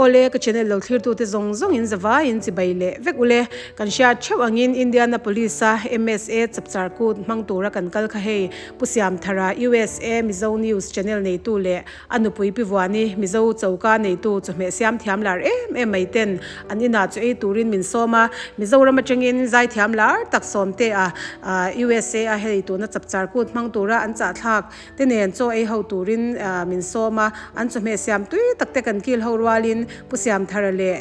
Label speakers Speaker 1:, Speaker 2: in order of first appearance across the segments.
Speaker 1: ole ka channel lo thlir tu te zong in zawa in chibaile vek ule kan sha chawangin Indianapolis a MSA chapchar kut mang tura kan kal kha hei pusiam thara USA Mizo News channel nei tu le anupui piwani Mizo chauka nei tu chme siam thiam lar mai ten anina chu e turin min soma Mizoram atangin zai thiam lar tak somte a USA a hei tu na chapchar kut mang tura an cha thak tenen cho e ho turin min soma an chme siam tui takte kan kil horwalin pusiam tharale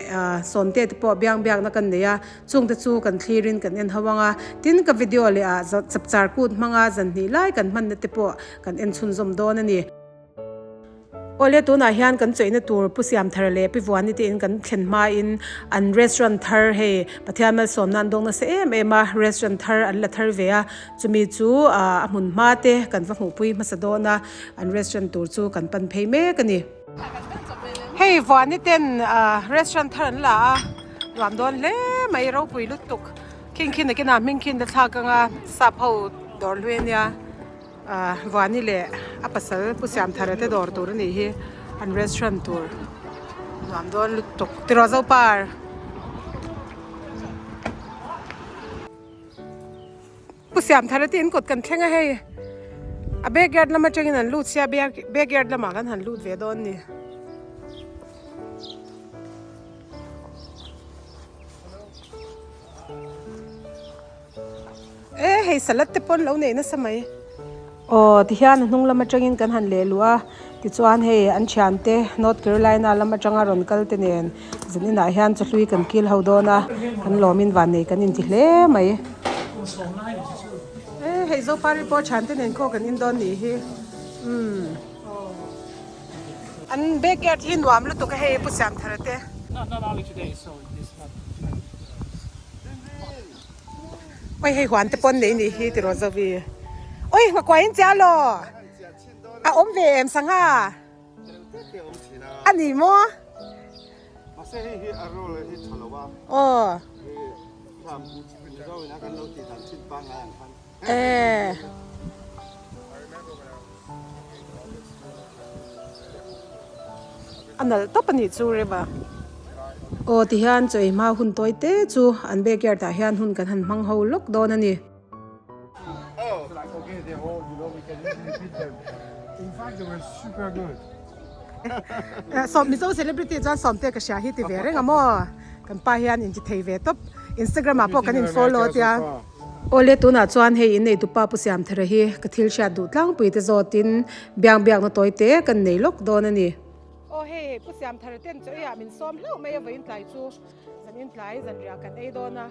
Speaker 1: somte te po biang na kan neya chungte chu kan thlirin kan en hawanga tin ka video le a chapchar kut manga zan ni lai kan man te po kan en chun zom don ani ole tu na hian kan choina tur pusiam tharale piwani te in kan thlenma in an restaurant thar he pathiamal somnan dong na se ema restaurant thar an la thar ve a chumi chu amun ma te kan va hmupui masadona an restaurant tur chu kan pan phei me kani hey wani ten restaurant thar an la ram don le mai ro pui lutuk king na kina mingkin da thakanga sapho dor luenia wani le apasal pusiam tharate dor tur ni hi an restaurant tur ram don lutuk tirozo par pusiam tharate in kot kan thlenga hei a backyard lama changin an lut sia backyard lama kan han lut ve don ni hei salat te pon lo nei na samai ti hian hnung lama tangin kan han le lua ti chuan hei an thiante North Carolina lama tanga ron kal te nen zanina hian chlui kan kil hodona kan lomin van nei kan in ti hle mai hei zo pari po chante nen ko kan in don ni hi an backyard hi nuam lu to ka hei pusiam tharate
Speaker 2: not only today, so it's not.
Speaker 1: oi hei huan te pon nei ni hi ti rozavi oi ma kwain cha lo a om ve em sanga ani mo
Speaker 3: ma se hi aro le hi chalowa
Speaker 1: tham
Speaker 3: bu chi bin ro na kan lo ti tan chin pa nga yang khan
Speaker 1: anal topani chu re ba ti hian choi ma hun toy te chu an backyard ta hian hun kan han mang ho lok don ani
Speaker 3: okay they all we can repeat them in fact they were super good
Speaker 1: so Mizo celebrity jan somte ka sha hi ti ve renga mo kan pa hian in ji thei ve top Instagram a po kan in follow tia ole tu na chuan hei in nei tu pa pusiam thara hi ka thil sha du tlang pui te zotin biang na toy te kan nei lok don ani hei pusiam thara ten chu ya min som hlo mai a vein tlai chu zan in tlai zan ria kan ei dona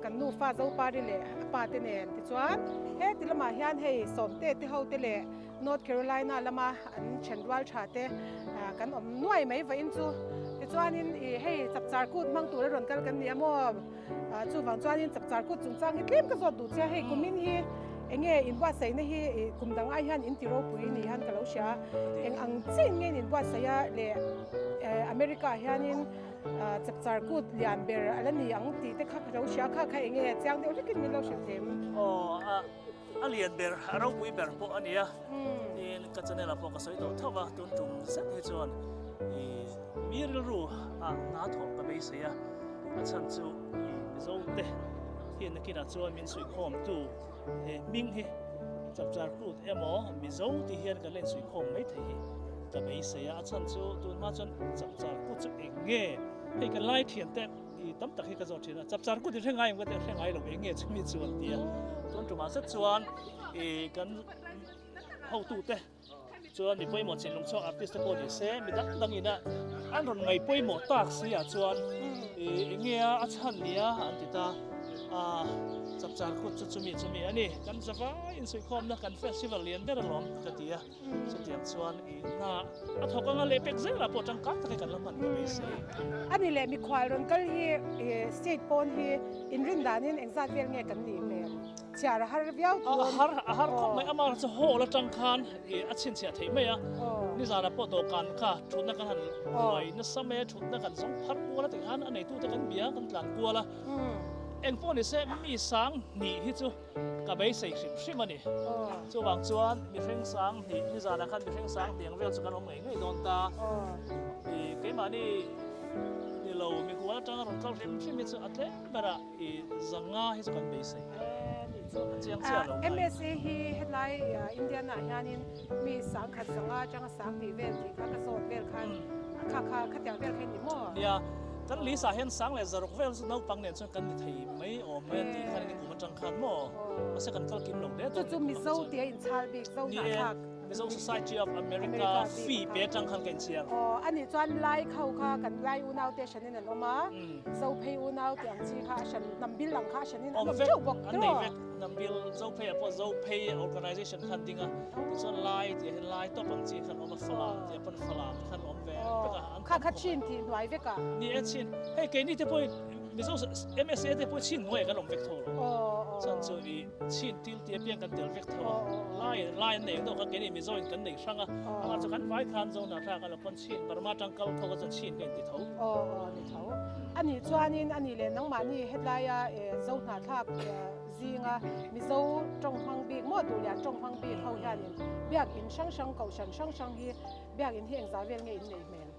Speaker 1: kan nu fa zo pa ri le pa te nen ti chuan he ti lama hian hei somte te ho te le North Carolina lama an chendwal tha te kan om nuai mai vein chu ti chuan in hei chapchar kut mang tur ron kal kan ni amo chu wang chuan in chapchar kut chung chang hi tlem ka zo du che hei kumin hi enge inwa sai na hi kumdang ai han intiro pui ni han kalo sha eng ang chin nge in wa saya le America hianin chapchar kut lian ber alani ang ti te kha kalo sha kha enge chang de likin mi lo sha them
Speaker 2: Alian ber aro pui ber po ania in ka chanela po ka soi to thowa tun tum set he chon mir ru na tho ka be sia a chan chu zo te hin na kina chuan min sui khom tu ming hi chapchar kut emo Mizo ti hian ka len sui khom mai thei ka be sia a chan chu tun ma chan chapchar kut chu enge hei ka lai thian te tam tak hi ka zo thina chapchar kut thi ngai ngate ngai lo enge chumi chuan tia tun tuma sa chuan kan ho tu te chuan ni poimo chin lung chok artist ko ni se mi dang ina an ron ngai poimo tak sia chuan enge a chan nia an ti ta chapchar kut chumi ani kan zawa in sui khom na kan festival lian ber lom ka tia chutiam chuan na a thokanga le pek zela po tang ka ta kan laman be se
Speaker 1: ani le mi khwal ron kal hi state pon hi in rin danin exact vel nge kan ni me char har viau
Speaker 2: har khom mai amar cha ho la tang khan a chin chia thei mai a ni zara po do kan kha thutna kan han loi na same thutna kan song phar ko la te han anei tu te kan bia kan tlan ko la เอ็งพวกนี้เส้มีสังหนีที่จูกับไปใส่ชิมันนี่จูบางจวนมีเพ่งสังหนีมีจานคันมีเพ่งสังเดียงเวลจุกันอมเองไม่โดนตาเกี่ยมานี่เรามีกูว่าจังเราเข้าชิมีจูอัดเล่แบบอีจังง่าที่จุกันไปใส่เจียงเจียเรา
Speaker 1: MSA ฮีเฮดไลน์อินเดียน่ะฮานินมีสังขัดสังอาจังสังดีเวลที่ข้ากระโซดเวลคันข้าขัดอย่างเวลคันนี่มั่ว
Speaker 2: เนี่ยกันลิซ่าเห็นสังเลยจะรู้เวลสุดน้องปังเนี่ยชนกันที่ไม่อมเมื่อที่คันนี้กูมันจังคันมั่วมาเสกันก็กินลงเด้อ
Speaker 1: จู่ๆมีโซ่เตียอินชาบิกโซ่หนาทัก
Speaker 2: มีโซ่ Society of America ฟีเป๊ะจังคันกันเชียง
Speaker 1: อันนี้จวนไล่เข้าค่ะกันไล่อุณาวเตชันนี่นั่นออกมาโซ่เพย์อุณาวเตียงจีค่ะฉันนำบิลหลังค่ะฉันนี่นั่นมันเจ้าบอกอันนี้
Speaker 2: นำบิลโซ่เพย์เพราะโซ่เพย์ organization คันดิ้งอ่ะจวนไล่เดี๋ยวไล่ต่อปังจีคันออกมาฝรั่งเดี๋ยวเป็นฝรั่งคันออกแวร์
Speaker 1: ข้าคัดชินที่หน่วยเวกะ
Speaker 2: นี่ชินเฮ้ยเกนี่เดี๋ยวพอมีโซ่ MSA เดี๋ยวพอชินหน่วยกันออกเวกโทรฉันจะอีชินที่เดี๋ยวเปลี่ยนกันเดี๋ยวเวกโทรไล่เนี่ยตัวกันเกนี่มีโซ่กันหนึ่งช่างอ่ะอาจจะกันไว้คันโซ่หน้าทางกันแล้วคนชินปรมาจังเขาก็จะชินกันติดเขา
Speaker 1: ติดเขาอันนี้จวนนี่อันนี้เลยน้องมานี่เฮ็ดไรอ่ะโซ่หน้าทางจีงอ่ะมีโซ่จงฟังบีกหมดดูแลจงฟังบีกเขาอย่างนี้เบียกอินช่างเก่าช่างฮีเบียกอินที่เองสาวเวียนไงอินเลยแมน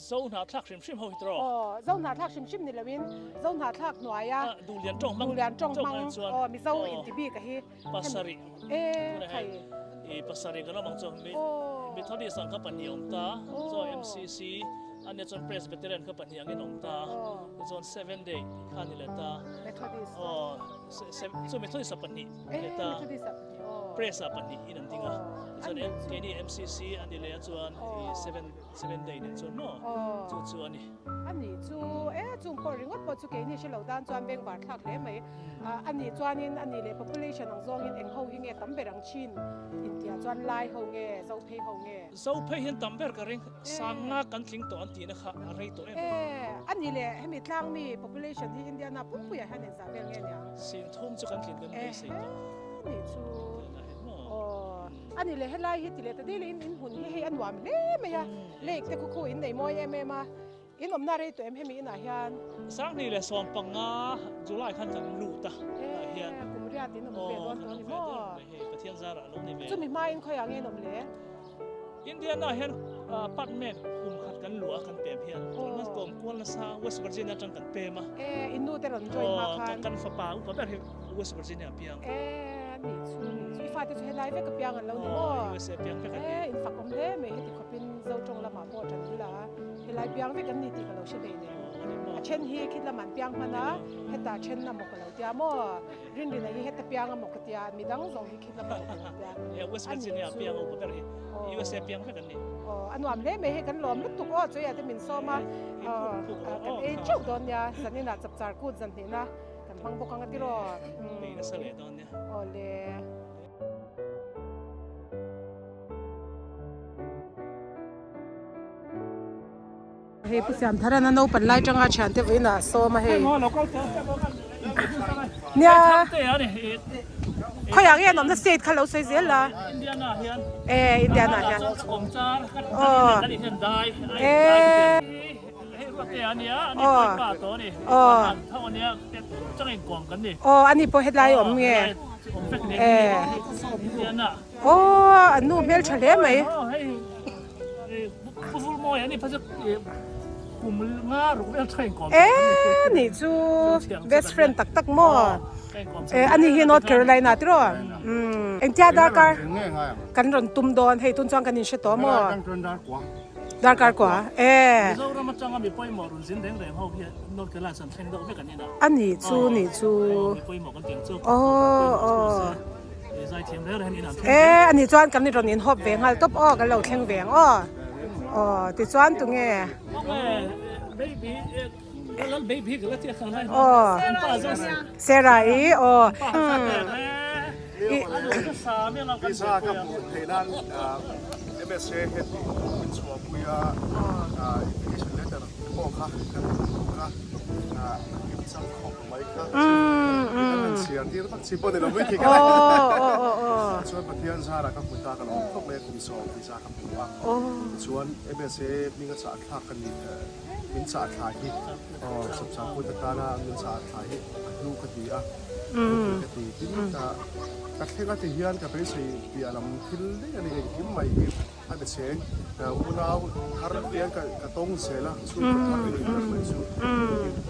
Speaker 2: โซ่หน้าทักชิมเขาอีกตัว
Speaker 1: โซ่หน้าทักชิมนี่แหละวินโซ่หน้าทักหน่วยอ่ะ
Speaker 2: ดูเรียนจงมัง
Speaker 1: มีโซ่อินทิบีกับฮี
Speaker 2: ปัสสรี
Speaker 1: ใคร
Speaker 2: ปัสสรีกันแล้วมังจงมีเท่าที่สังกัดปัญญาองตาโซ่ MCC อันนี้จน Presbyterian ก็ปัญญาเงินองตาจน7 day ขันนี่แหละตาส่วนเมทอดิสปัญญาเลตาเพรสปัญญาอินันติงอ่ะจนเกนี่ MCC อันนี้เลยจน7 day เนี่ยจนเนาะจนนี่
Speaker 1: อันนี้จูพอริงก็พอจูเกนี่ชิลาวด้านจวนเบงบาร์ทักเลยไหมอันนี้จวนอันนี้เลย population ของจงเองเขาหิ้งตั้มเบรังชินอินเดียจวนไล่เขาเงี้ยเจ้าเพย์เขาเงี้ย
Speaker 2: เจ้าเพย์เห็นตั้มเบร์กริงสังงักกันทิ้งตัวอันตีนะคะอะไรตัว
Speaker 1: อันนี้เลยให้มีทางมี population ที่อินเดียน่ะปุ๊บปุ๊บให้เห็นสาวเบงเงี้ยเนี่ย
Speaker 2: เสียงทุ่มจะกันทิ้งกันไม่ใช่ตัว
Speaker 1: นี่จูอันนี้เลยให้ไล่ฮิตเลยแต่ดีเลยอินหุ่นให้อันหวานเล่ไหมฮะเล็กแต่คู่อินไหนมอยมาอินอมนารีตัวให้มีอินอาเฮียน
Speaker 2: สักนี่เลยส่วนปังงาจุฬาขันกันลูตาอาเฮียน
Speaker 1: กุมเรียตินอมเบดอนตัวนี้มั้ง
Speaker 2: ประเทศซาระลงนี่เบ
Speaker 1: จะมีมาอินคอยอย่างเงี้ยนอมเล่
Speaker 2: อินเดียน่าเห็นปัดเมนคุมขัดกันหลัวกันเปรียบเทียบมันกลมกวนละซาเวสต์เวอร์จิเนียจังกันเปรมา
Speaker 1: อินดูแต่หล่นจอยมาคัน
Speaker 2: กันฟ้าป่าอุปแบบเวสต์เวอร์จิเนียเปียง
Speaker 1: นี่ช่วยฟ้าจะใช้ไลฟ์ไว้กับเปียงกันแล้วนี่มั้งอินฝักอมเล่ไม่เห็นที่เขาเป็นเจ้าจงละหมาบ่จันดีละให้ไลฟ์เปียงไว้กันนี่ที่กับเราเฉลี่ยเนี่ยเช่นฮีคิดละมันเปียงมันนะเฮตาเช่นน้ำหมกเราเดียมั้งรินดีนะฮีเฮตาเปียงน้ำหมกเดียมีดังส่งฮีคิดละมันเดีย
Speaker 2: เวสต์เวอร์จิเนียเปียงอุปแบบUSA เปียงไว้กันนี่
Speaker 1: อันว่าไม่ไม่เห็นกันหลอมลุกตุกอ้อช่วยอาจจะมินโซมากันเจ้าโดนยาสันนี่น่ะจับจาร์กูดสันนี่นะกันฟังพวกกันที่รอ
Speaker 2: นี่น่าเสียดอนเนี่ย
Speaker 1: เลยเฮ้ยผู้ชายท่านนั้นเอาเป็นไล่จังอาชันเทวินะโซมาเฮ้ยเนี่ยเขาอยากเห็นน้องจะเสร็จเขาเราเสียละ
Speaker 2: อินเดียนาเฮียน
Speaker 1: อินเดียนาเฮียน
Speaker 2: ผมจ้ากันอีกเห็นได้ว่าแต่อันเนี้ยอันนี้เป็นป่าตัวนี่เท่าอันเนี้ยจังเองกวางกันนี่
Speaker 1: อันนี้พอเฮ็ดไรอมเงี้ย
Speaker 2: ผมเป็นอินเดียน่ะ
Speaker 1: อันนู้นเมลเฉลี่ยไหม
Speaker 2: ผู้ฟูมอยอันนี้พระเจ้ากลุ่มง่าหรือว่าใช่ก่อน
Speaker 1: นี่จู best friend ตักมั่วอันนี้ที่ North Carolina ที่รอเอ็งจ้าดาร์การกันรอนตุ้มโดนให้ตุ้นจางกันนี่เช่ตัวมั่วดาร์การกว่า
Speaker 2: เรามาจังมีปอยหมอรุนสินแดงแดงเขาเพีย North Carolina สันเพ่งดอกไม่กันนี่นะ
Speaker 1: อันนี้จูมี
Speaker 2: ปอยหมอกันเตียงจูใจเทียมแล้วนี่นะ
Speaker 1: อันนี้จวนกันนี่รอนนี่หอบเวงฮัลตบกันเราแข่งเวงติดจวนตรงนี้
Speaker 2: แล้วเบบี้ก็แล้วที่ข้างใน
Speaker 1: เซราอี
Speaker 3: พิซซ่ากับเทนันMSA เฮ็ดเป็นส่วนคุยอินฟิเคชันเลเตอร์พวกค่ะกันนะกินสังของไว้ค่ะนั่นเสีย นที่รักสิบคนเราไม่ทิ้ง
Speaker 1: โอ้
Speaker 3: กัน
Speaker 1: โอ้
Speaker 3: ส่วนประเทศชาติกับคุณตากันพวกเล็กกลุ่มสองที่ชากับคุณว่า
Speaker 1: โอ้
Speaker 3: ส่วนเอเมเซมีเงินสะอาดทักกันนี่มินสะอาดขายที่สับสาคุณตาหน้าเงินสะอาดขายลูกกติอ่ะกติที่นี่จะกัดแค่กัดเฮียนกับไปใส่เบียร์ลำทิ้งได้อะไรกินใหม่ที่ให้เป็นเสียงอุณเอาคาร์เบียนกับตรงเสียละสู้กับคาร์เบียนไม่สู้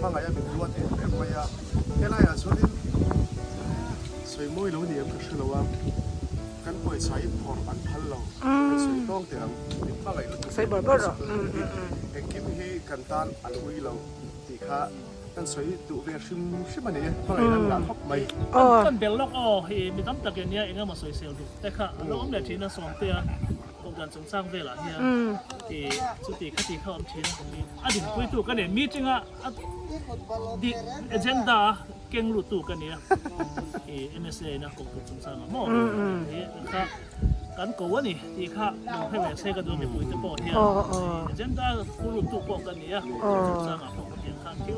Speaker 3: ฟังอะไรเป็นตัวเองเป็นไม่ยากแค่ไรอ่ะส่วนนี้สวยมวยเราเนี่ยก็คือเราว่ากันป่วยใช้พออันพันเราสวยต้องแต่ฟังอะไรเรา
Speaker 1: ใส่บ่บ่หรอ
Speaker 3: เอ็งคิดที่กันตานอันอุ้ยเราตีข้านั่นสวยตัวเรียชิมมันเนี่ยฟังอะไรนั่นหลังครบไหม
Speaker 1: โอ้
Speaker 2: กันเบลล็อกอ๋อเฮ้มีตั้งแต่เนี้ยเองก็มาสวยเซลดูแต่ค่ะเราอันเดียทีนั้นสองเตียกงการสงสร้างเวลาเนี่ยที่สุดที่คดีเข้าอันทีนั้นมีอดีตคุยตัวกันเนี่ยมีจริงอ่ะดิเอเจนดาเก่งรู้ตัวกันเนี่ยMSA นะกงการสงสร้างอ่ะมั่วเนี่ยค่ะกันกูวะนี่ที่ค่ะลงให้แม่เซกันดูไม่คุยจะบอกเนี่ยเอเจนดาคุรู้ตัวบอกกันเนี่ยสงสร้างอ่ะพวกมันยังข้างคิว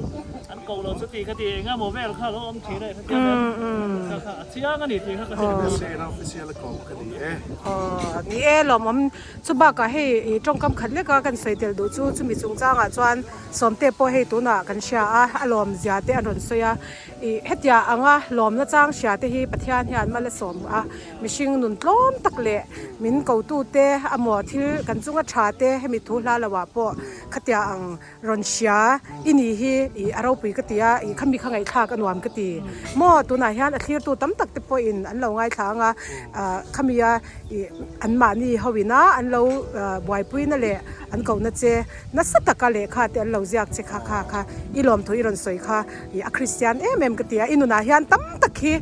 Speaker 2: อันกูเราสติคดีเองอ่ะโมเวลค่ะเราอันทีได้ค่ะค่ะเสียกันนี่ที่ค่ะก็เห็น
Speaker 3: เซนอฟฟิเชียลของคดี
Speaker 1: นี่หลอมชุบก็ให้จงกำขัดเล็กกันใส่เดลดูจูมีจงจ้างจวนสมเตปให้ตัวน่ะกันเชียอารมณ์ยาเตอรุณสยาเฮ็ดยาอ่ะหลอมน่ะจ้างเชียเตให้ปะเทียนเฮียนมาละสมมิชิงนุนล้อมตักเละมินเกาตูเตอหมอที่กันจุงชาเตให้มีทุลาละว่าปอขัดยาอังรอนเชียอินี่ฮีอารมณ์ปีกติยาขมีข้างไงทากันวามกติหมอตัวน่ะเฮียนที่ตัวตั้มตักเตปอินอันเราไงทางขมีอันมานี่เฮาวินะอันเราบวยปุยนั่นแหละอันเก่านั่นเจนัสตะกะเลค่ะแต่อันเราเรียกเจค่ะอีลอมถอยรอนสวยค่ะคริสเตียนเมมกติยาอินุนาเฮียนตั้มตักฮี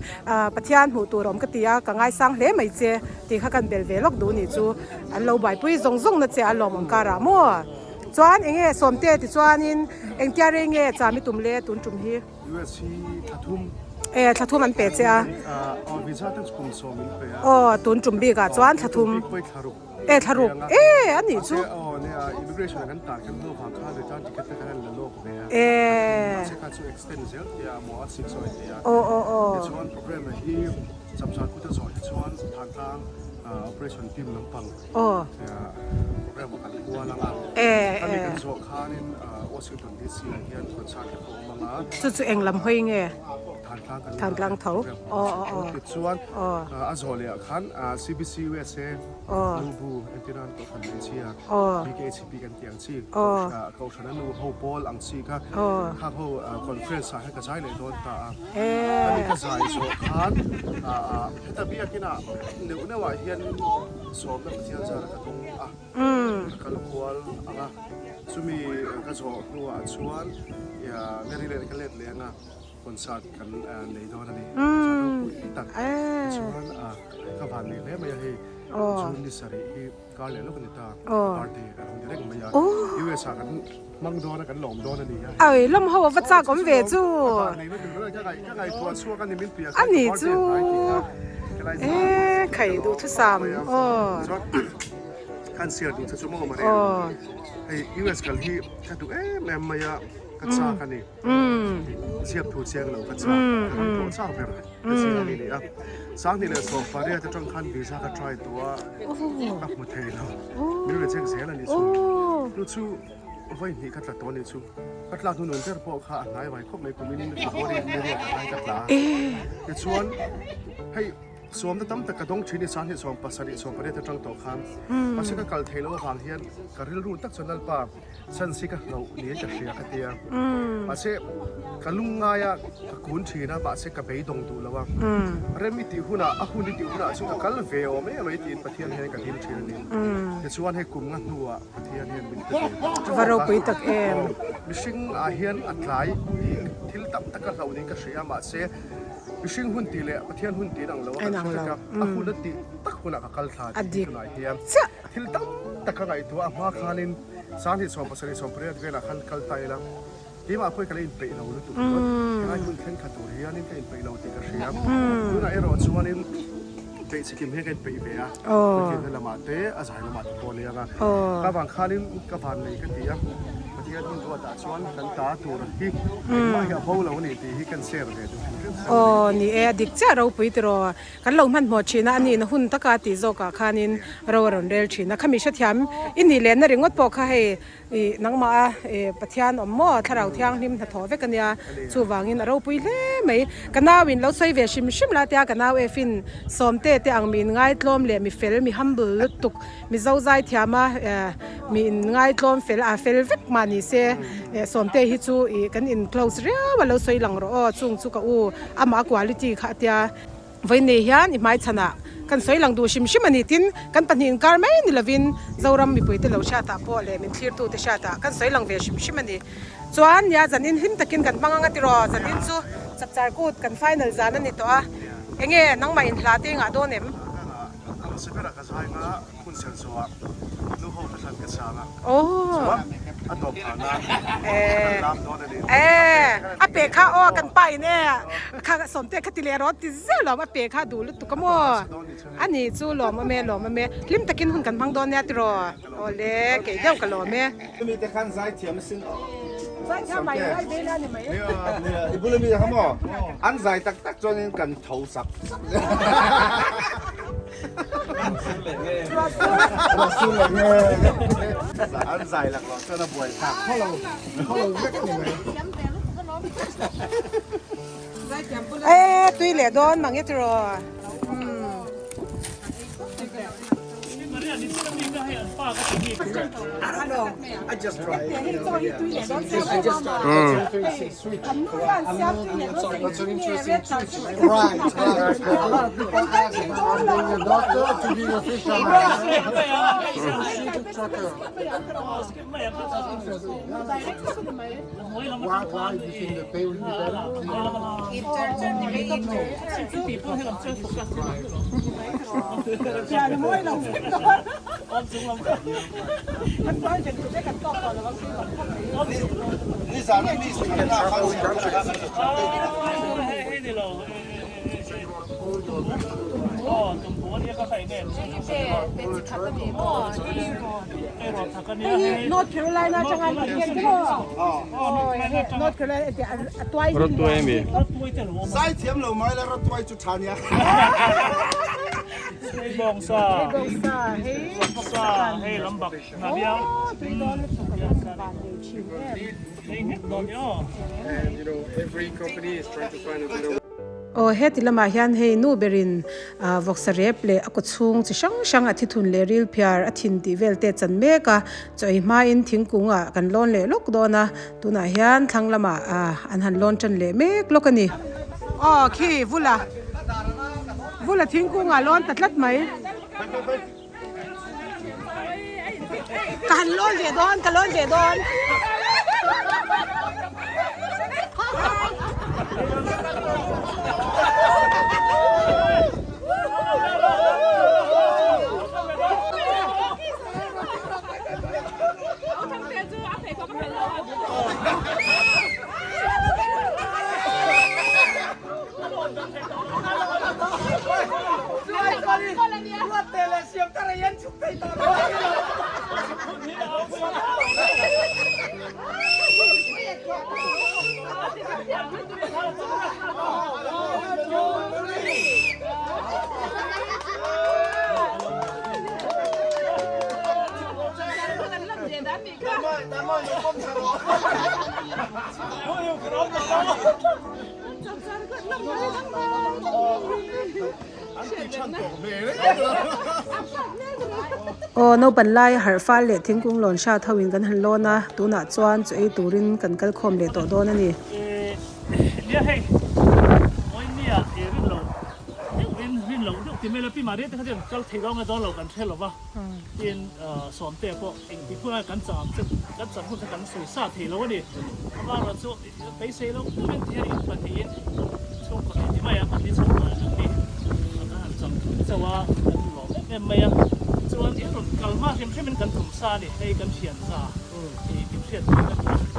Speaker 1: ปะเทียนหูตัวรอมกติยากังไงสังเลไม่เจตีค่ะกันเบลเวลอกดูนี่จูอันเราบวยปุยซงนั่นเจอันเรามังการามัวจวนเองสมเตติจวนอินเองเทียเรงจามิตุมเลตุนจุมฮี
Speaker 3: USC ทัทุม
Speaker 1: ทัทุมมันเป็ดเจ้า
Speaker 3: วิชาตั้งกลุ่มสมินเปีย
Speaker 1: ตุนจุมบีกะจวนทัทุมทารุอันนี้จู
Speaker 3: เนี่ยอิมิเกรชันกันต่างกันโลกผ่านค่าโดยการที่กันกันโลกเนี่ยใช้การช่วย extend เซลยาหมอสิกซอยเนี่ยชวนโปรแกรมที่สัมผัสกุศลสอนชวนทาง operation team ลำพังโปรแกรมกันหัวลังถ้ามีการโซค่านี่วอชิงตันดีซีเฮียนคนชาติของมังงะ
Speaker 1: จุเองลำห้อยไงทางกลางเท้า
Speaker 3: ติดส่วนอาโซเลียขันCBC USA ลูบูเอ็นตินันตัวคันเชีย BKCP กันเตียงชีเขาชนะนูโฮบอลอังซีค่ะข้าเขาคอนเฟรนซ์ให้กระจายเลยโดนตาอันนี้กระจายโซขันแต่พี่อากินะเดี๋ยวเนี่ยว่าเฮียนสวมนักเรียนจะกระตุ้งกันลูกวอลสุมีกระโจกนัวชวนอย่าไม่ได้เล่นกันเล่นเลยนะคนสัตว์กันในโดนนี่ตัดชวนก็ผ่านนี่แล้วไม่ให้ชวนนิสัยที่การเล่นลูกนิตาปาร์ตี้อะไรเรื่องไม่ยากยูเอสกันมังโดนกันหลอมโดนนี่
Speaker 1: ลำหัววัดจากก็ไม่จู
Speaker 3: นี่ไม่ถึงเรื่องก็ไงตัวชัวกันนี่มินเปีย
Speaker 1: อันนี้จูไข่ดูทุกสาม
Speaker 3: คันเสียดูจะชั่วโมงมาเนี่ยไอ้ยูเอสกันที่ถ้าดูแม่ไม่ยากกัจจากันนี่เสียบถูเสียงเรากัจจากันตัวสร้างไปเลยเสียงนี่นี่สร้างนี่เลยส่งไปเรียกจะจ้องคันวีซ่าก็ทรายตัวกับมุทเทลไม่รู้จะเช็คเสียงอะไรนี่ชูรู้ชูไว้นี่กัตตัวนี่ชูกัตลาทุนนเจอพวกข้าหลายไว้ครบในกลุ่มนี้คือพอดีไม่เรียกอะไรกัตลาจะชวนให้สวมตั้มแต่กระดงชีนิสานที่สวมภาษาดิสวมประเทศจังโตคำภาษากัลเทโลฟังเฮียนกระริลรุ่นตักชนนัลปาสันสิกะเราเลี้ยงจะเสียกันเตียภาษากลุงงายกะคุณชีนะภาษากะเบยดงดูแล้วว่าเริ่มมีติหุนะอาหุนิติหุนะซึ่งกัลเวลไม่ตีนประเทศเฮียนกับทีมชีนี่จะชวนให้กลุ่มงันหัวประเทศเฮียนบินไป
Speaker 1: ว่าเราไปตัก
Speaker 3: มิชิงอาเฮียนอัดไหลทิลตับตะกะเรานี่กะเสียภาษาวิชิงหุ่นตีเลยประเทศหุ่นตีนังเราอันนั้นครับหุ่นตีตักหุ่นกัลธาดีหน่อยเฮียทิลตั้งตะกะไงตัวมาคานินสารที่สองภาษาที่สองประเทศเวลาคันกัลไตแล้วที่มาเพื่อการเล่นไปเราลุตุกยังไงหุ่นเข่งขัดตัวเฮียนี่ก็เล่นไปเราตีกระเสียมดูนะไอ้เราชวนนี่เตะสกิมให้กันไปเบียเกินละมาเตะอาศัยละมาตัวเลี้ยงก็บางคานินก็ผ่านเลยก็ตีประเท ที่อันนี้ตัวตาชวนกันตาตัวที่มาเหี่ยวเขาเราเนี่ยที่กันเสียเลย
Speaker 1: โอ้นี่ดิกเจ้าเราไปตรอกันเรามันหมดชีนะอันนี้นะหุ่นตะกาติโจกะคานินเรารอนเรลชีนะขมิชดยามอินนี่เลนนะริงวดปอกให้นังมาปะเทียนอมมอถ้าเราเที่ยงนิมถ้าถอเวกันยาชูวางินเราไปเล่ไหมกันนาวินเราใส่เวชิมลาเตียกันนาเอฟินสมเตเตอังมีง่ายลมเลยมีเฟลมีฮัมเบิลตุกมีเจ้าใจเทียมามีง่ายลมเฟลเวกมานี่เสสมเตฮิจูกันอินคลอสเรียว่าเราใส่หลังรอจุงจุกอูอามากวาลิตี้ค่ะเตียวันนี้ยันอีไม่ชนะกันใส่หลังดูชิมอันนี้ตินกันปนินการไม่นี่ละวินเจ้ารำมีปุ๋ยที่เราชาตาพอเลยมันเคลียร์ตัวที่ชาตากันใส่หลังเวชิมอันนี้ส่วนยาจันอินหิมตะกินกันบางงานติรอจันอินซูจับจารกูดกันไฟนอลจานันนี่ตัวเองนังมาอินลาติงอ่ะโดนเอ็ม
Speaker 3: สเปรย์กระชายนะคุณเซนซัวลูกเขาจะทำกระชายนะ
Speaker 1: โอ้
Speaker 3: อันต่อผ่านนะ
Speaker 1: อะเปข้าอ้อกันไปเนี่ยข้าสนเตคติเลรถติเซลมาเปข้าดูลุตุกมัวอันนี้จูหล่อมาเมลิมตะกินหุ่นกันพังโดนเนี่ยติรอโอเล่เกี่ยวกับหล่อเม
Speaker 4: มีแต่ขั้นสายเทียมซึ่ง
Speaker 1: ใช่ทำไมได้เวลาเนี่ยไหม
Speaker 4: เนี่ยอีบุรุษมีคำว่าอันสายตักจนกันโทรศัพท์เราสู้เลยอันสายหลักเราจะระบายผักเพราะเราไม่กันยังไง
Speaker 1: ตุยเหลือโดนมังเยติรอ
Speaker 4: I just tried.
Speaker 5: That's an interesting switch. Right. The doctor to be a fisherman. Why do you think the pay will be
Speaker 4: These are not these.
Speaker 1: North Carolina jangan bagian tu. North Carolina tuai.
Speaker 6: Rot tu emi.
Speaker 4: Sai tiam lo mai la rot tuai chu thania.
Speaker 2: Bong sa.
Speaker 1: Bong sa. Hey.
Speaker 2: Bong sa. Hey lambak. Nadia.
Speaker 5: And every company is trying to find a better way.
Speaker 1: โอ้เฮติละมาเฮียนเฮนูเบรินวอกสเรปเลอกุชุงจิช่างอธิทุนเลริลพิอาร์อธินติเวลเตจันเมกะจอยมาอินทิ้งกุงกันล้นเลลกโดนะตุนาเฮียนทั้งละมาอันหันล้นจันเลเมกลกันี่อ๋อขี้วุละทิ้งกุงล้นตัดลัดไหมกันล้นเจดอน โอ้โนบันไลหาฟ้าเล็ทิ้งกุ้งหล่นชาทวินกันหันโลนะตูน่าจวนจุยตูรินกันกัลคอมเล็ตัวโดนั่นนี่
Speaker 2: เนี่ยให้โอ้ยเนี่ยวินหลงที่ไม่ละพี่มาเรียกเขาจะก็ถือว่ามาโดนหลงกันใช่หรอวะยินสอนแต่พวกเองที่พูดกันจำพูดกันสื่อสารถือแล้วนี่เพราะว่าเราช่วไปเซลล์เป็นที่ปฏิยินช่วงปฏิที่ไม่อะปฏิช่วงนี้จำจะว่าหลงไม่อะส่วนที่หลงกันมากที่มันกันถุงซาเนี่ยให้กันเขียนซาที่เขียนกัน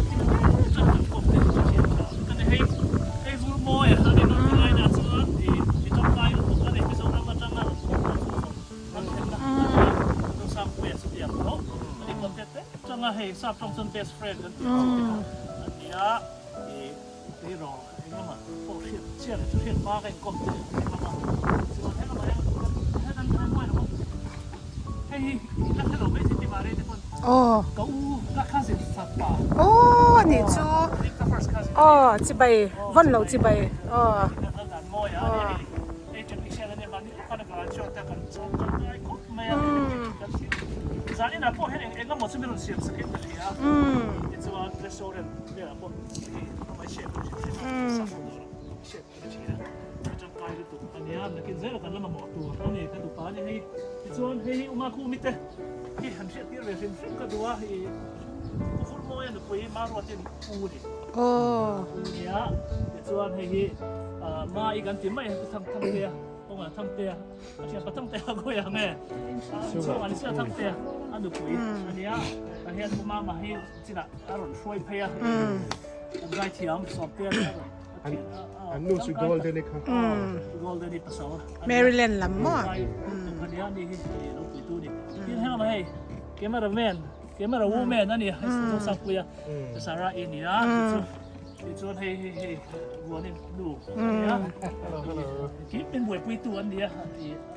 Speaker 2: ที่มันจะหันกบเป็นเขียนซากันให้ฟูโม่อะนี่น้องอะไรนะส่วนที่จำได้ผมก็ได้ไปส่งน้ำมาจังนั้นต้องเห็นนะต้องสร้างเวสเดียร์เนาะนี่ก็เต็มจังไง hey sab trong sun best friend kan ya e ro e ma po shit ma kan ko ma so he ma he dan dan mo no hey la ka lo be ti ma re te pon
Speaker 1: อ๋อ
Speaker 2: ก็ก็ข้าสิสับป่า
Speaker 1: โอ้นี่จู
Speaker 2: นี่ก็ first cousin
Speaker 1: อ๋อจิไปวันเราจิไปอ๋อ
Speaker 2: แล้วกันโมยอ่ะไอ้จุดที่เชื่อเนี่ยมันก็ได้การช่วยแต่กันชอบกันไอ้คุกไม่อ่ะกันสิจานี่นะพวกเห็นเองก็หมดสมิรุนเสียบสกินเลยอ่ะที่จะว่าเรสโตเรนต์เนี่ยพวกไม่เชฟสับตัวเชฟไม่ใช่นะจะกลายเป็นตัวอันนี้นะกินเสร็จแล้วกันแล้วมาหมดตัวตอนนี้กันตัวป้าเนี่ยให้ส่วนให้อุมาคูมิเตที่หันเสียที่เรื่องฟิล์มก็ดูว่าให้คุณโมยหรือคุยมารวดที่อูดิ
Speaker 1: โอ้
Speaker 2: เนี่ยส่วนให้มาอีกอันที่ไม่ทำเตียตรงนั้นทำเตียอาชีพทำเตียก็อย่างเงี้ยช่วงอันนี้เชื่อทำเตียอันดูคุยอันนี้อันนี้ผมมาให้จีน่ะอารมณ์ช่วยเพียผมได้เทียมสอบเตีย
Speaker 3: อันนู้นสุดโกลเด้นครับ
Speaker 2: โกลเด้นนี่ภาษา
Speaker 1: แมริแลนด์ลำมั่ว
Speaker 2: อันนี้นี่เราคุยตู้นี่ที่ให้เราให้เกมอะไรแมนเกมอะไรวูแมนนั่นนี่ให้เราสักคุยภาษาอะไรนี่นะส่วนให้วัวนี่ดูเนี่ยคิดเป็นบวยปุยตัวอันเดีย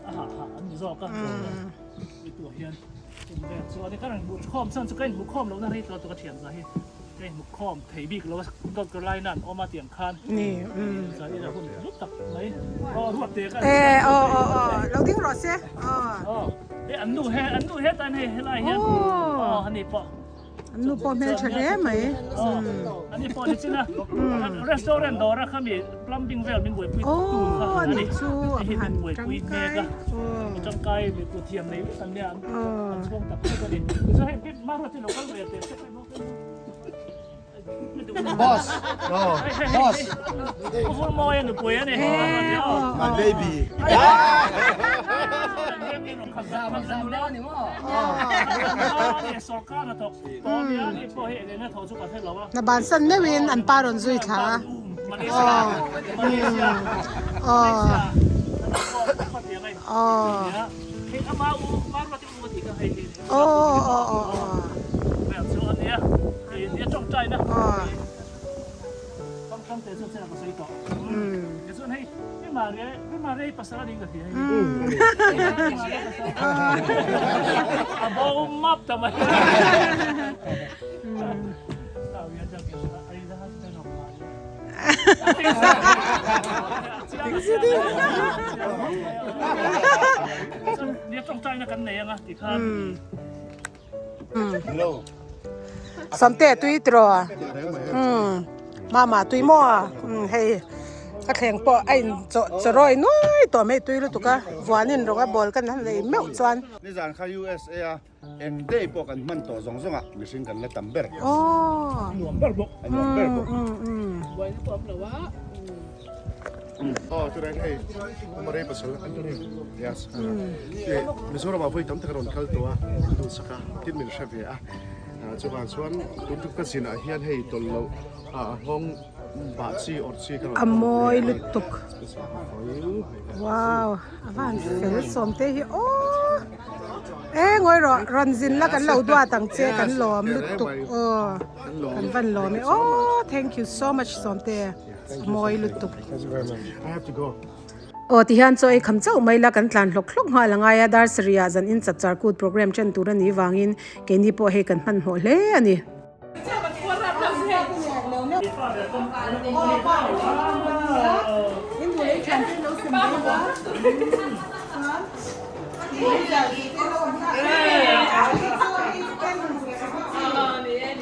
Speaker 2: อาหารอันนี้ซอกก็ปุยตัวเฮียนส่วนนี้ก็เป็นบุกข้อมซึ่งจะเป็นบุกข้อมแล้วนั่นให้ตัวกระเทียมนะให้เป็นบุกข้อมเทบิกแล้วก็กระไรนั่นออกมาเตียงคัน
Speaker 1: นี่
Speaker 2: ส่วนนี้เราพูดรูปตักไหมก็รวดเตะกัน
Speaker 1: อ๋อเราดิ้งรถเสียอ๋อ
Speaker 2: อันนู้เฮ็ดอันนี้อะไรเฮียอันนี้ปะ
Speaker 1: อันนู้ปอเมลเฉลี่ยไหม
Speaker 2: อันนี้พอดีสินะร้านอาหารดอร์เขามี plumbing well มีบวยปุย
Speaker 1: โอ้
Speaker 2: ตู้อัน
Speaker 1: นี่
Speaker 2: นี้
Speaker 1: จูอา
Speaker 2: เห็น
Speaker 1: หาร
Speaker 2: บวย
Speaker 1: กัง
Speaker 2: ปุย
Speaker 1: ไก
Speaker 2: เมกะ
Speaker 1: โอ้
Speaker 2: มีจังไก่มีกุเทียมในอันเนี้ยช่วงตับก็ดีจะให้พี่มาที่เราก็เลยเตะใช่ไหม
Speaker 4: Boss, no, boss,
Speaker 2: พูดมอยหรือปุยเนี่ย
Speaker 4: my baby.
Speaker 2: สองก้านนะทอกตอนนี้นี่พอเห็นเนี่ยทอชุกประเทศเราว่า
Speaker 1: นาบานสันไม่วินอันปารอนซุยขา
Speaker 2: มาเลเซียมาเลเซีย
Speaker 1: อ๋อ
Speaker 2: ก็เตียงไง
Speaker 1: อ๋อ
Speaker 2: เนี่ยเฮ้ยอามาอูมาเราจะอูมาตีกันให้ดี
Speaker 1: โอ้
Speaker 2: แบบส่วนเนี้ยเนี่ยจงใจนะ
Speaker 1: อ๋อ
Speaker 2: ต้องเตะส่วนเส้นก็ใส่ต่อเดี๋ยวส่วนให้ไม่มาเรียภาษาดีกับที่ให้บอมมับทำไมเนี่ยจงใจนะกันไหนอ่ะที่ข้า
Speaker 4: Hello.
Speaker 1: สมเตตุยตรอมาตุยมั่วให้กระแข่งปอไอ้จะรอยน้อยตัวไม่ตุยรู้ตุกะวานินเราก็บอลกันนั่นเลยแมวจวน
Speaker 4: นี่จานข้า USA อ่ะเอ็นได้พวกกันมันต่อสองอ่ะมิชิงกันและตัมเบอร์
Speaker 1: โอ้
Speaker 2: หลวมแบบบอก
Speaker 4: อันนี้เบอร์บอก
Speaker 2: ไว้ที่ผมหรือว่า
Speaker 3: Oh, today, hey, kumare pasal Anthony. Yes. Misora ba foi tam takaron kal to a tu saka tin min chef ya. Chuan chuan tun tu ka sina hian hei tol lo hong ba chi or chi ka.
Speaker 1: Amoy lutuk. Wow, avan fel som te hi o. Ngoi ro ranjin la kan lo dwa tang che kan lom lutuk. Kan van lom. Oh, thank you so much som te. Amoy lutuk.
Speaker 3: Thank you very much. I have to go.
Speaker 1: โอ้ที่ฮันโซไอ้คำเจ้าไม่ละกันทลานหลกหาละไงดาร์สเรียจันอินจัดจาร์กูดโปรแกรมจันตูรันนี้วางอินเกนี่พอให้กันมันหัวเล่อันนี้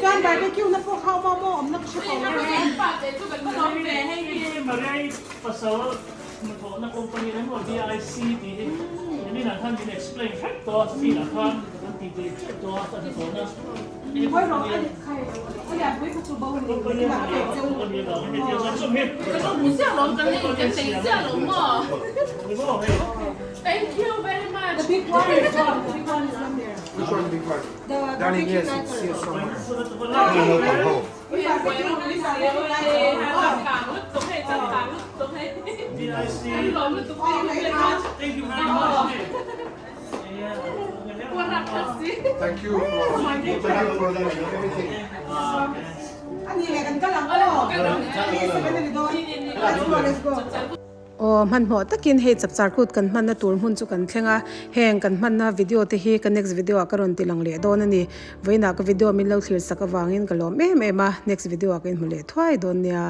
Speaker 1: จานบาร์บีคิวนักพวกข้าวมอมอมนักชิคกี้พาย
Speaker 2: มาได้ภาษามันโถนักองค์นี้นั่นว่า VIC ดีนี่นะท่านจะ explain แค่ตัวที่ละท่านมันตีตัวตัวตัวนะนี่ไม่รู้อะไรใครเขาอยากไปคุยกับคนนี้คนนี้เราไม่ได้เจอกันสมัย
Speaker 6: 这不像龙跟那个谁像龙哦。
Speaker 2: 你问我没
Speaker 6: Thank you very much.
Speaker 1: The big one is gone. The big one is not there.
Speaker 5: Which one big one?
Speaker 1: The
Speaker 5: Down in here,
Speaker 1: barbecue
Speaker 5: it's here somewhere.
Speaker 6: 都可以正常，都可以。
Speaker 2: VIC
Speaker 6: Thank you very much.
Speaker 2: Thank you very much
Speaker 4: Thank you for everything.
Speaker 7: อันนี้แหละกันก็ลังก็นี่สิเป็นอะไรด้วย let's go
Speaker 1: โอ้มันหมดตะกินเหตุจับจารกูดกันมันนะตัวหุ่นจุกันเทงะแหงกันมันนะวิดีโอที่กัน next video กันรอนติลังเลโดนนี่ไว้นักวิดีโอมิลเลอร์คลีร์สักวางอินกันล้อมเอ็มมา next video กันมาเลยถ้วยโดนเนี่ย